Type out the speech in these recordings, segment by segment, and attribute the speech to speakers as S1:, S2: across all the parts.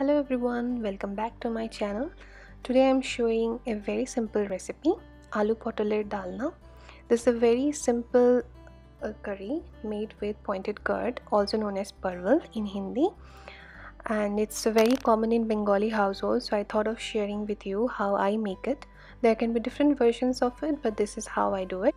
S1: Hello everyone, welcome back to my channel. Today I'm showing a very simple recipe, ALOO-POTOL'ER DAALNA. This is a very simple curry made with pointed gourd, also known as Parwal in Hindi, and it's very common in Bengali households, so I thought of sharing with you how I make it. There can be different versions of it, but this is how I do it.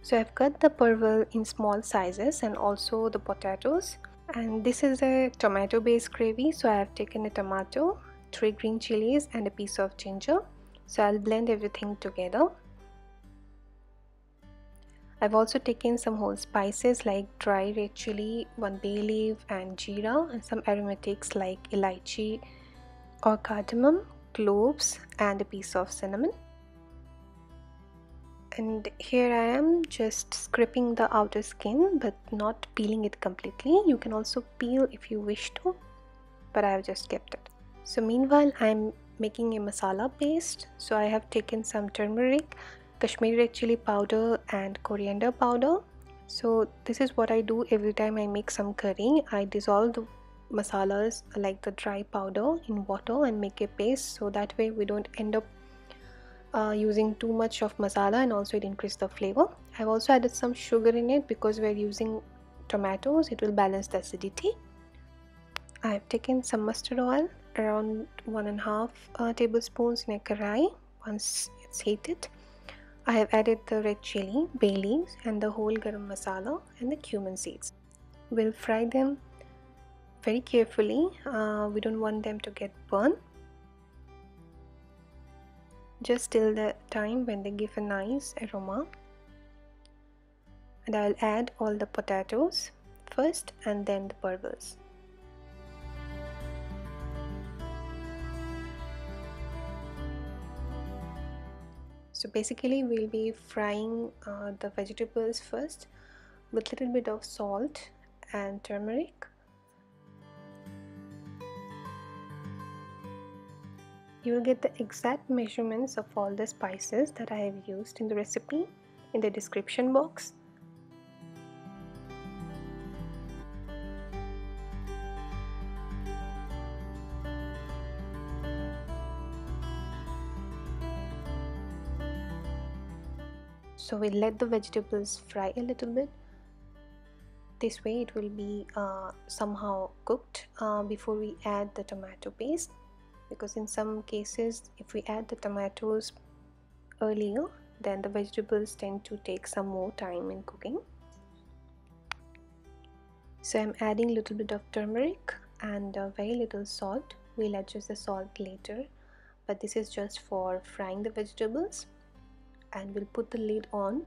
S1: So I've cut the Parwal in small sizes and also the potatoes. And this is a tomato based gravy, so I have taken a tomato, 3 green chilies and a piece of ginger. So I'll blend everything together. I've also taken some whole spices like dry red chili, 1 bay leaf and jeera, and some aromatics like elaichi or cardamom, cloves and a piece of cinnamon. And here I am just scraping the outer skin but not peeling it completely. You can also peel if you wish to, but I have just kept it. So meanwhile I'm making a masala paste. So I have taken some turmeric, Kashmiri red chili powder and coriander powder. So this is what I do every time I make some curry. I dissolve the masalas like the dry powder in water and make a paste, so that way we don't end up using too much of masala, and also it increases the flavor. I've also added some sugar in it because we're using tomatoes, it will balance the acidity. I have taken some mustard oil, around 1.5 tablespoons in a karai. Once it's heated, I have added the red chili, bay leaves and the whole garam masala and the cumin seeds. We'll fry them very carefully. We don't want them to get burned. Just till the time when they give a nice aroma. And I'll add all the potatoes first and then the parwals. So basically we'll be frying the vegetables first with a little bit of salt and turmeric. You will get the exact measurements of all the spices that I have used in the recipe in the description box. So we'll let the vegetables fry a little bit. This way it will be somehow cooked before we add the tomato paste, because in some cases if we add the tomatoes earlier, then the vegetables tend to take some more time in cooking. So I'm adding a little bit of turmeric and very little salt. We'll adjust the salt later, but this is just for frying the vegetables. And we'll put the lid on.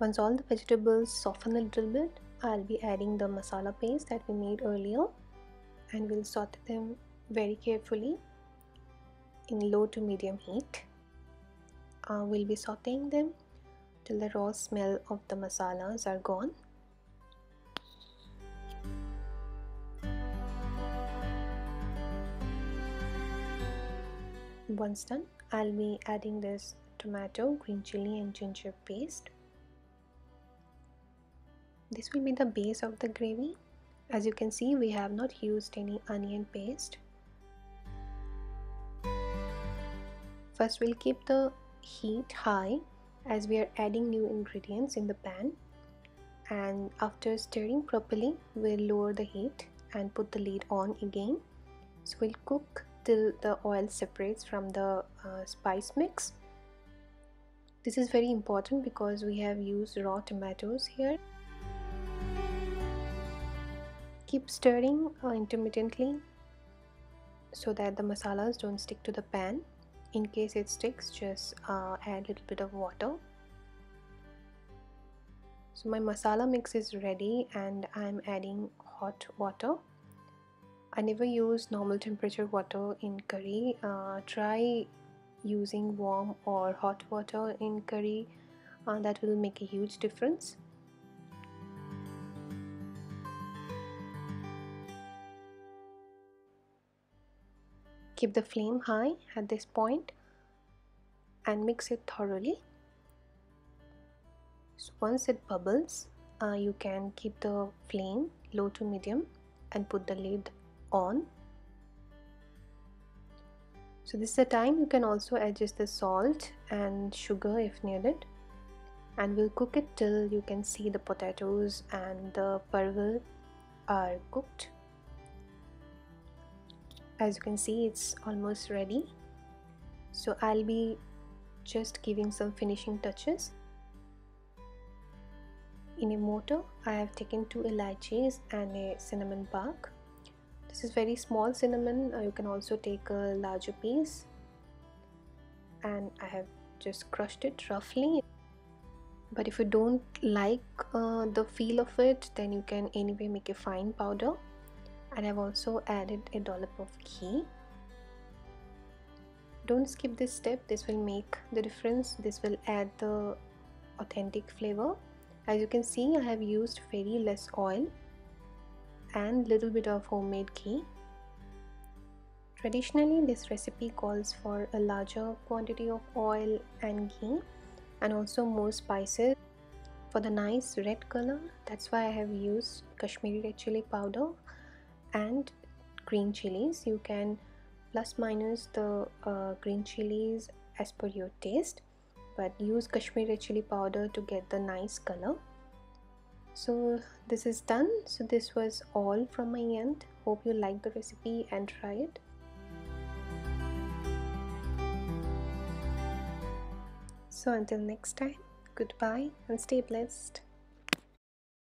S1: Once all the vegetables soften a little bit, I'll be adding the masala paste that we made earlier, and we'll saute them very carefully in low to medium heat. We'll be sauteing them till the raw smell of the masalas are gone. Once done, I'll be adding this tomato, green chili and ginger paste. This will be the base of the gravy. As you can see, we have not used any onion paste. First we'll keep the heat high as we are adding new ingredients in the pan, and after stirring properly we'll lower the heat and put the lid on again. So we'll cook till the oil separates from the spice mix. This is very important because we have used raw tomatoes here. Keep stirring intermittently so that the masalas don't stick to the pan. In case it sticks, just add a little bit of water. So my masala mix is ready and I'm adding hot water. I never use normal temperature water in curry. Try using warm or hot water in curry. That will make a huge difference. Keep the flame high at this point and mix it thoroughly. So once it bubbles, you can keep the flame low to medium and put the lid on. So this is the time you can also adjust the salt and sugar if needed, and we'll cook it till you can see the potatoes and the parwal are cooked. As you can see, it's almost ready. So I'll be just giving some finishing touches. In a mortar, I have taken 2 elaichis and a cinnamon bark. This is very small cinnamon. You can also take a larger piece, and I have just crushed it roughly. But if you don't like the feel of it, then you can anyway make a fine powder. And I've also added a dollop of ghee. Don't skip this step, this will make the difference. This will add the authentic flavor. As you can see, I have used very less oil and little bit of homemade ghee. Traditionally, this recipe calls for a larger quantity of oil and ghee and also more spices for the nice red color. That's why I have used Kashmiri red chili powder and green chilies. You can plus minus the green chilies as per your taste, but use Kashmiri red chili powder to get the nice color. So this is done. So this was all from my end. Hope you like the recipe and try it. So until next time, goodbye and stay blessed.